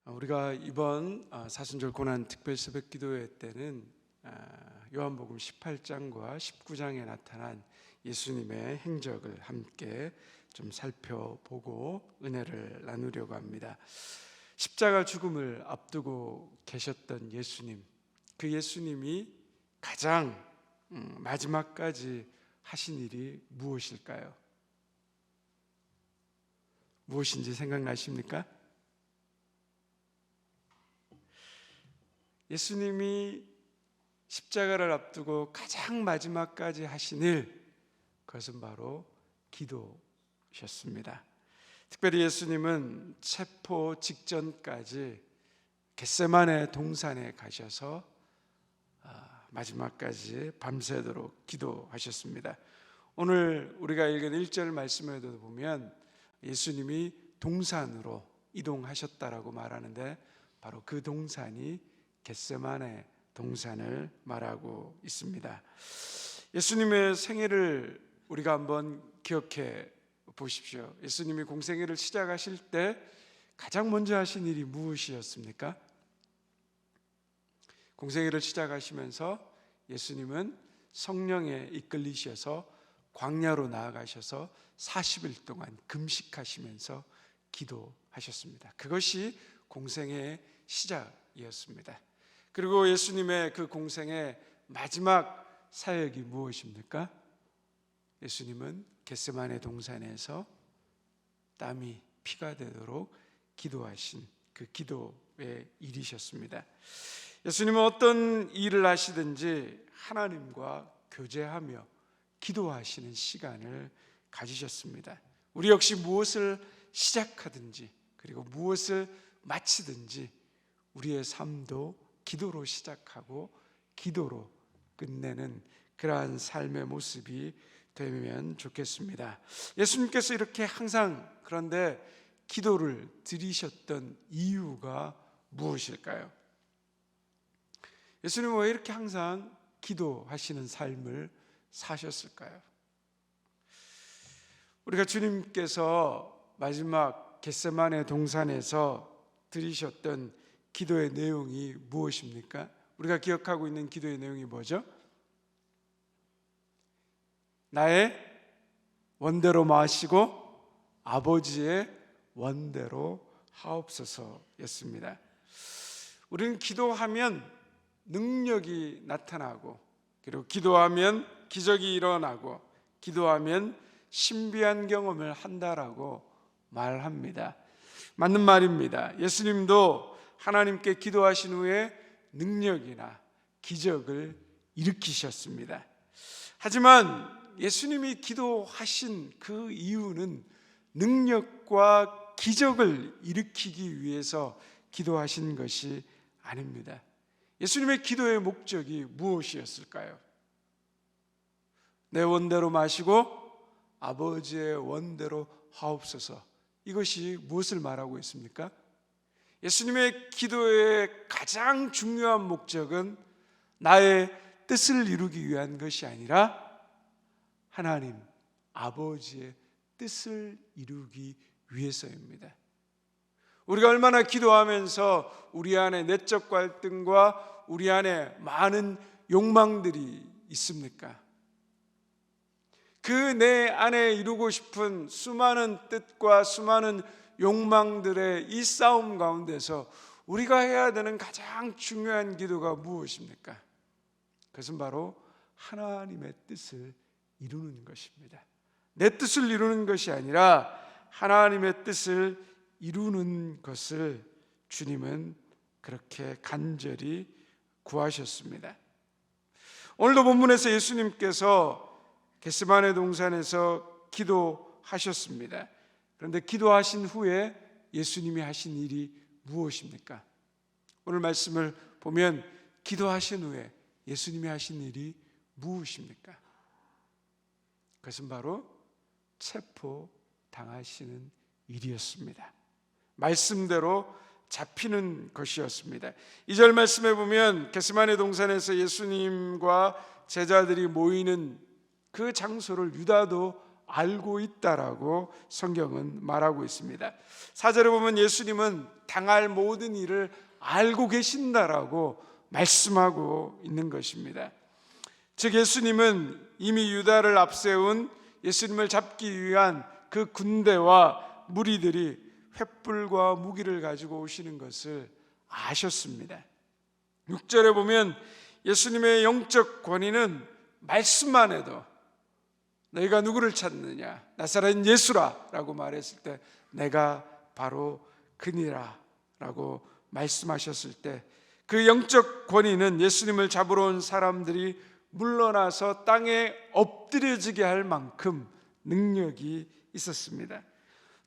우리가 이번 사순절 고난 특별 새벽 기도회 때는 요한복음 18장과 19장에 나타난 예수님의 행적을 함께 좀 살펴보고 은혜를 나누려고 합니다. 십자가 죽음을 앞두고 계셨던 예수님, 그 예수님이 가장 마지막까지 하신 일이 무엇일까요? 무엇인지 생각나십니까? 예수님이 십자가를 앞두고 가장 마지막까지 하신 일, 그것은 바로 기도셨습니다. 특별히 예수님은 체포 직전까지 겟세마네 동산에 가셔서 마지막까지 밤새도록 기도하셨습니다. 오늘 우리가 읽은 1절 말씀에도 보면 예수님이 동산으로 이동하셨다라고 말하는데 바로 그 동산이 겟세마네 동산을 말하고 있습니다. 예수님의 생애를 우리가 한번 기억해 보십시오. 예수님이 공생애를 시작하실 때 가장 먼저 하신 일이 무엇이었습니까? 공생애를 시작하시면서 예수님은 성령에 이끌리셔서 광야로 나아가셔서 40일 동안 금식하시면서 기도하셨습니다. 그것이 공생애의 시작이었습니다. 그리고 예수님의 그 공생의 마지막 사역이 무엇입니까? 예수님은 겟세마네 동산에서 땀이 피가 되도록 기도하신 그 기도의 일이셨습니다. 예수님은 어떤 일을 하시든지 하나님과 교제하며 기도하시는 시간을 가지셨습니다. 우리 역시 무엇을 시작하든지 그리고 무엇을 마치든지 우리의 삶도 기도로 시작하고 기도로 끝내는 그러한 삶의 모습이 되면 좋겠습니다. 예수님께서 이렇게 항상 그런데 기도를 드리셨던 이유가 무엇일까요? 예수님은 왜 이렇게 항상 기도하시는 삶을 사셨을까요? 우리가 주님께서 마지막 겟세마네 동산에서 드리셨던 기도의 내용이 무엇입니까? 우리가 기억하고 있는 기도의 내용이 뭐죠? 나의 원대로 마시고 아버지의 원대로 하옵소서였습니다. 우리는 기도하면 능력이 나타나고 그리고 기도하면 기적이 일어나고 기도하면 신비한 경험을 한다라고 말합니다. 맞는 말입니다. 예수님도 하나님께 기도하신 후에 능력이나 기적을 일으키셨습니다. 하지만 예수님이 기도하신 그 이유는 능력과 기적을 일으키기 위해서 기도하신 것이 아닙니다. 예수님의 기도의 목적이 무엇이었을까요? 내 원대로 마시고 아버지의 원대로 하옵소서. 이것이 무엇을 말하고 있습니까? 예수님의 기도의 가장 중요한 목적은 나의 뜻을 이루기 위한 것이 아니라 하나님 아버지의 뜻을 이루기 위해서입니다. 우리가 얼마나 기도하면서 우리 안에 내적 갈등과 우리 안에 많은 욕망들이 있습니까? 그 내 안에 이루고 싶은 수많은 뜻과 수많은 욕망들의 이 싸움 가운데서 우리가 해야 되는 가장 중요한 기도가 무엇입니까? 그것은 바로 하나님의 뜻을 이루는 것입니다. 내 뜻을 이루는 것이 아니라 하나님의 뜻을 이루는 것을 주님은 그렇게 간절히 구하셨습니다. 오늘도 본문에서 예수님께서 겟세마네 동산에서 기도하셨습니다. 그런데 기도하신 후에 예수님이 하신 일이 무엇입니까? 오늘 말씀을 보면 기도하신 후에 예수님이 하신 일이 무엇입니까? 그것은 바로 체포당하시는 일이었습니다. 말씀대로 잡히는 것이었습니다. 2절 말씀에 보면 겟세마네 동산에서 예수님과 제자들이 모이는 그 장소를 유다도 알고 있다라고 성경은 말하고 있습니다. 4절에 보면 예수님은 당할 모든 일을 알고 계신다라고 말씀하고 있는 것입니다. 즉 예수님은 이미 유다를 앞세운 예수님을 잡기 위한 그 군대와 무리들이 횃불과 무기를 가지고 오시는 것을 아셨습니다. 6절에 보면 예수님의 영적 권위는 말씀만 해도 너희가 누구를 찾느냐? 나사렛 예수라 라고 말했을 때 내가 바로 그니라 라고 말씀하셨을 때 그 영적 권위는 예수님을 잡으러 온 사람들이 물러나서 땅에 엎드려지게 할 만큼 능력이 있었습니다.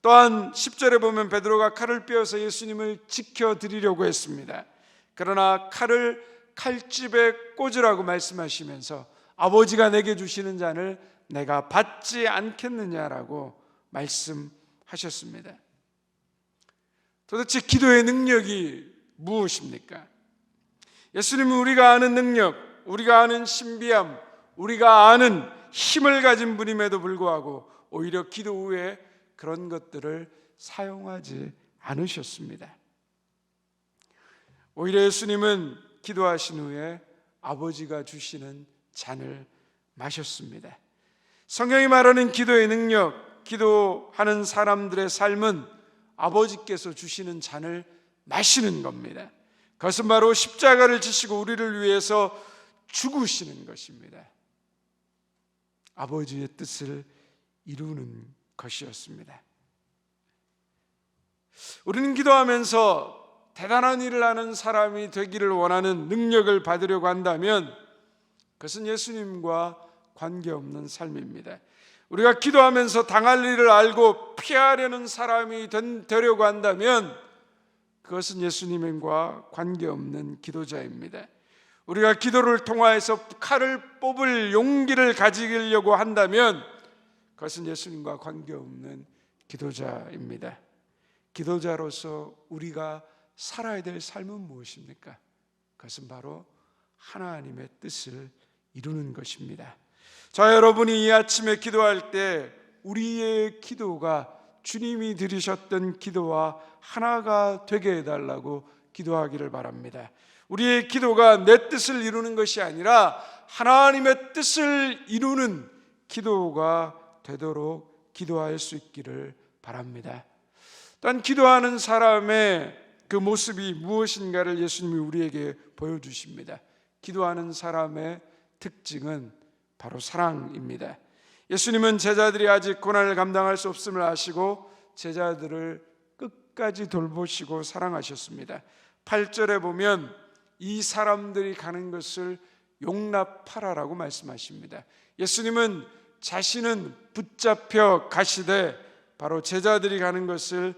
또한 10절에 보면 베드로가 칼을 빼어서 예수님을 지켜드리려고 했습니다. 그러나 칼을 칼집에 꽂으라고 말씀하시면서 아버지가 내게 주시는 잔을 내가 받지 않겠느냐라고 말씀하셨습니다. 도대체 기도의 능력이 무엇입니까? 예수님은 우리가 아는 능력, 우리가 아는 신비함, 우리가 아는 힘을 가진 분임에도 불구하고 오히려 기도 후에 그런 것들을 사용하지 않으셨습니다. 오히려 예수님은 기도하신 후에 아버지가 주시는 잔을 마셨습니다. 성경이 말하는 기도의 능력, 기도하는 사람들의 삶은 아버지께서 주시는 잔을 마시는 겁니다. 그것은 바로 십자가를 지시고 우리를 위해서 죽으시는 것입니다. 아버지의 뜻을 이루는 것이었습니다. 우리는 기도하면서 대단한 일을 하는 사람이 되기를 원하는 능력을 받으려고 한다면 그것은 예수님과 관계없는 삶입니다. 우리가 기도하면서 당할 일을 알고 피하려는 사람이 되려고 한다면 그것은 예수님과 관계없는 기도자입니다. 우리가 기도를 통하여서 칼을 뽑을 용기를 가지려고 한다면 그것은 예수님과 관계없는 기도자입니다. 기도자로서 우리가 살아야 될 삶은 무엇입니까? 그것은 바로 하나님의 뜻을 이루는 것입니다. 자, 여러분이 이 아침에 기도할 때 우리의 기도가 주님이 드리셨던 기도와 하나가 되게 해달라고 기도하기를 바랍니다. 우리의 기도가 내 뜻을 이루는 것이 아니라 하나님의 뜻을 이루는 기도가 되도록 기도할 수 있기를 바랍니다. 또한 기도하는 사람의 그 모습이 무엇인가를 예수님이 우리에게 보여주십니다. 기도하는 사람의 특징은 바로 사랑입니다. 예수님은 제자들이 아직 고난을 감당할 수 없음을 아시고 제자들을 끝까지 돌보시고 사랑하셨습니다. 8절에 보면 이 사람들이 가는 것을 용납하라라고 말씀하십니다. 예수님은 자신은 붙잡혀 가시되 바로 제자들이 가는 것을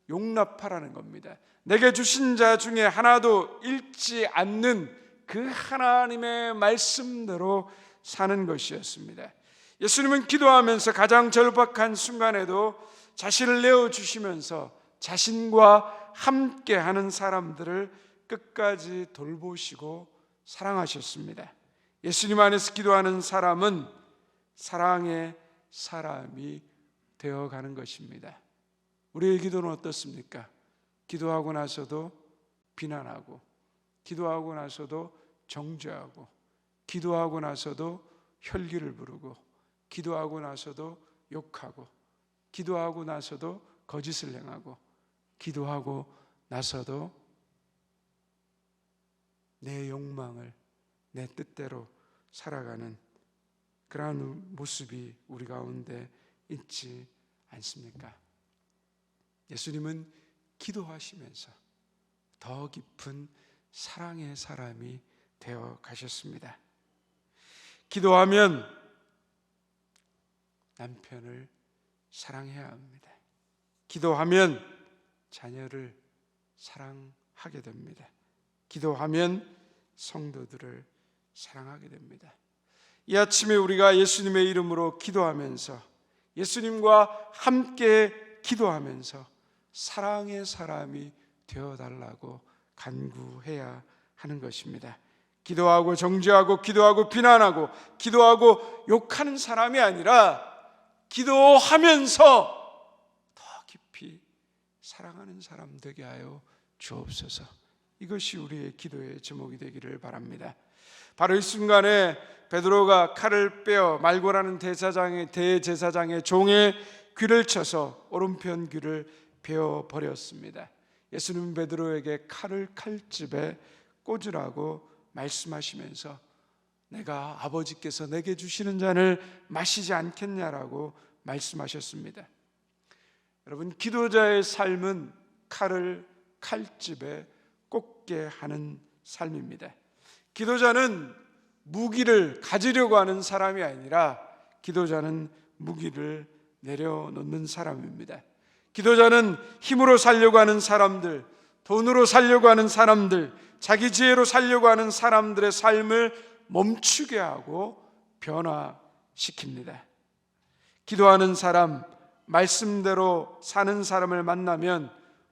용납하라는 겁니다. 내게 주신 자 중에 하나도 잃지 않는 그 하나님의 말씀대로 사는 것이었습니다. 예수님은 기도하면서 가장 절박한 순간에도 자신을 내어주시면서 자신과 함께하는 사람들을 끝까지 돌보시고 사랑하셨습니다. 예수님 안에서 기도하는 사람은 사랑의 사람이 되어가는 것입니다. 우리의 기도는 어떻습니까? 기도하고 나서도 비난하고, 기도하고 나서도 정죄하고, 기도하고 나서도 혈기를 부르고, 기도하고 나서도 욕하고, 기도하고 나서도 거짓을 행하고, 기도하고 나서도 내 욕망을 내 뜻대로 살아가는 그러한 모습이 우리 가운데 있지 않습니까? 예수님은 기도하시면서 더 깊은 사랑의 사람이 되어 가셨습니다. 기도하면 남편을 사랑해야 합니다. 기도하면 자녀를 사랑하게 됩니다. 기도하면 성도들을 사랑하게 됩니다. 이 아침에 우리가 예수님의 이름으로 기도하면서 예수님과 함께 기도하면서 사랑의 사람이 되어달라고 간구해야 하는 것입니다. 기도하고 정죄하고 기도하고 비난하고 기도하고 욕하는 사람이 아니라 기도하면서 더 깊이 사랑하는 사람 되게 하여 주옵소서. 이것이 우리의 기도의 제목이 되기를 바랍니다. 바로 이 순간에 베드로가 칼을 빼어 말고라는 대제사장의 종의 귀를 쳐서 오른편 귀를 베어 버렸습니다. 예수님은 베드로에게 칼을 칼집에 꽂으라고 말씀하시면서 내가 아버지께서 내게 주시는 잔을 마시지 않겠냐라고 말씀하셨습니다. 여러분, 기도자의 삶은 칼을 칼집에 꽂게 하는 삶입니다. 기도자는 무기를 가지려고 하는 사람이 아니라 기도자는 무기를 내려놓는 사람입니다. 기도자는 힘으로 살려고 하는 사람들, 돈으로 살려고 하는 사람들, 자기 지혜로 살려고 하는 사람들의 삶을 멈추게 하고 변화시킵니다. 기도하는 사람, 말씀대로 사는 사람을 만나면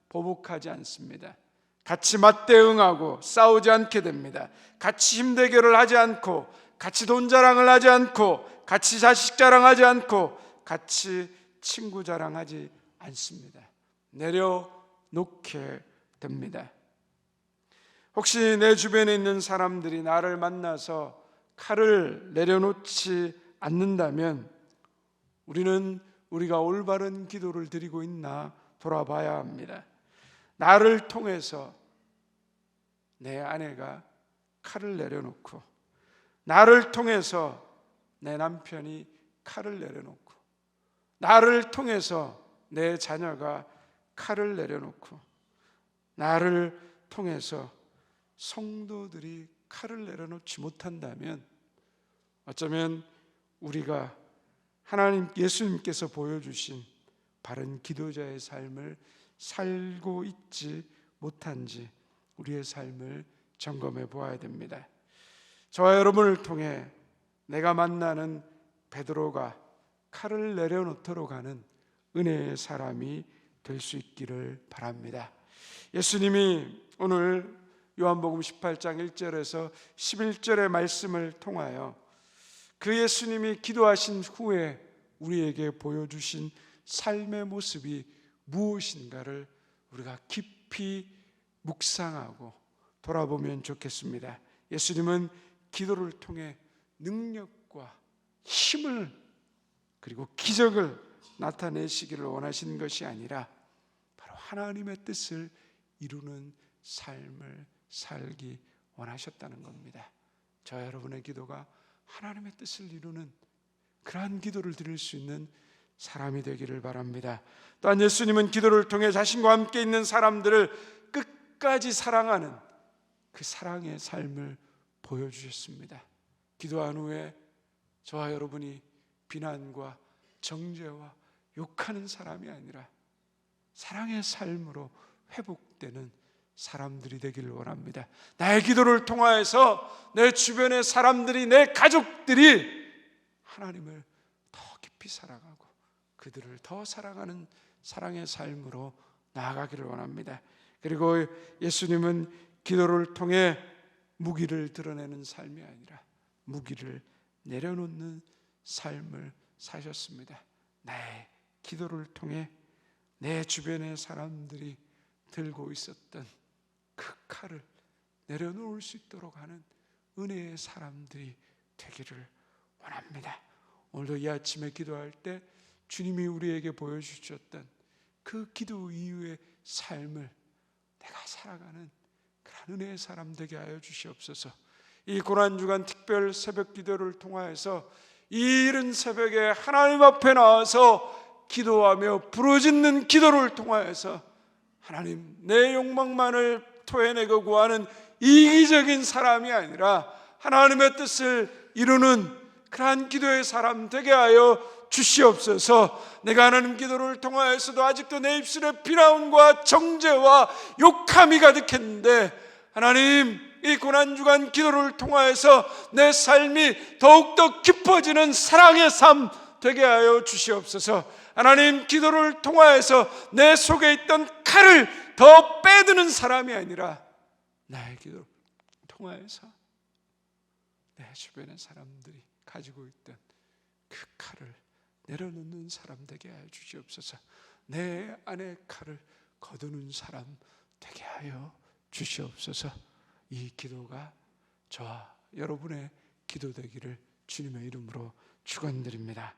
보복하지 않습니다. 같이 맞대응하고 싸우지 않게 됩니다. 같이 힘 대결을 하지 않고, 같이 돈 자랑을 하지 않고, 같이 자식 자랑하지 않고, 같이 친구 자랑하지 않습니다. 내려놓게 됩니다. 혹시 내 주변에 있는 사람들이 나를 만나서 칼을 내려놓지 않는다면 우리는 우리가 올바른 기도를 드리고 있나 돌아봐야 합니다. 나를 통해서 내 아내가 칼을 내려놓고, 나를 통해서 내 남편이 칼을 내려놓고, 나를 통해서 내 자녀가 칼을 내려놓고, 나를 통해서 성도들이 칼을 내려놓지 못한다면 어쩌면 우리가 하나님 예수님께서 보여주신 바른 기도자의 삶을 살고 있지 못한지 우리의 삶을 점검해 보아야 됩니다. 저와 여러분을 통해 내가 만나는 베드로가 칼을 내려놓도록 하는 은혜의 사람이 될 수 있기를 바랍니다. 예수님이 오늘 요한복음 18장 1절에서 11절의 말씀을 통하여 그 예수님이 기도하신 후에 우리에게 보여주신 삶의 모습이 무엇인가를 우리가 깊이 묵상하고 돌아보면 좋겠습니다. 예수님은 기도를 통해 능력과 힘을 그리고 기적을 나타내시기를 원하시는 것이 아니라 바로 하나님의 뜻을 이루는 삶을 살기 원하셨다는 겁니다. 저 여러분의 기도가 하나님의 뜻을 이루는 그러한 기도를 드릴 수 있는 사람이 되기를 바랍니다. 또한 예수님은 기도를 통해 자신과 함께 있는 사람들을 끝까지 사랑하는 그 사랑의 삶을 보여주셨습니다. 기도한 후에 저와 여러분이 비난과 정죄와 욕하는 사람이 아니라 사랑의 삶으로 회복되는 사람들이 되기를 원합니다. 나의 기도를 통하여서 내 주변의 사람들이, 내 가족들이 하나님을 더 깊이 사랑하고 그들을 더 사랑하는 사랑의 삶으로 나아가기를 원합니다. 그리고 예수님은 기도를 통해 무기를 드러내는 삶이 아니라 무기를 내려놓는 삶을 사셨습니다. 나의 기도를 통해 내 주변의 사람들이 들고 있었던 그 칼을 내려놓을 수 있도록 하는 은혜의 사람들이 되기를 원합니다. 오늘도 이 아침에 기도할 때 주님이 우리에게 보여주셨던 그 기도 이후의 삶을 내가 살아가는 그런 은혜의 사람 되게 하여 주시옵소서. 이 고난주간 특별 새벽 기도를 통하여서 이 이른 새벽에 하나님 앞에 나와서 기도하며 부르짖는 기도를 통하여서 하나님, 내 욕망만을 토해내고 구하는 이기적인 사람이 아니라 하나님의 뜻을 이루는 그러한 기도의 사람 되게 하여 주시옵소서. 내가 하나님 기도를 통하여서도 아직도 내 입술에 비난과 정죄와 욕함이 가득했는데 하나님, 이 고난주간 기도를 통하여서 내 삶이 더욱더 깊어지는 사랑의 삶 되게 하여 주시옵소서. 하나님, 기도를 통하여서 내 속에 있던 칼을 더 빼드는 사람이 아니라 나의 기도를 통하여서 내 주변의 사람들이 가지고 있던 그 칼을 내려놓는 사람 되게 하여 주시옵소서. 내 안에 칼을 거두는 사람 되게 하여 주시옵소서. 이 기도가 저와 여러분의 기도 되기를 주님의 이름으로 축원드립니다.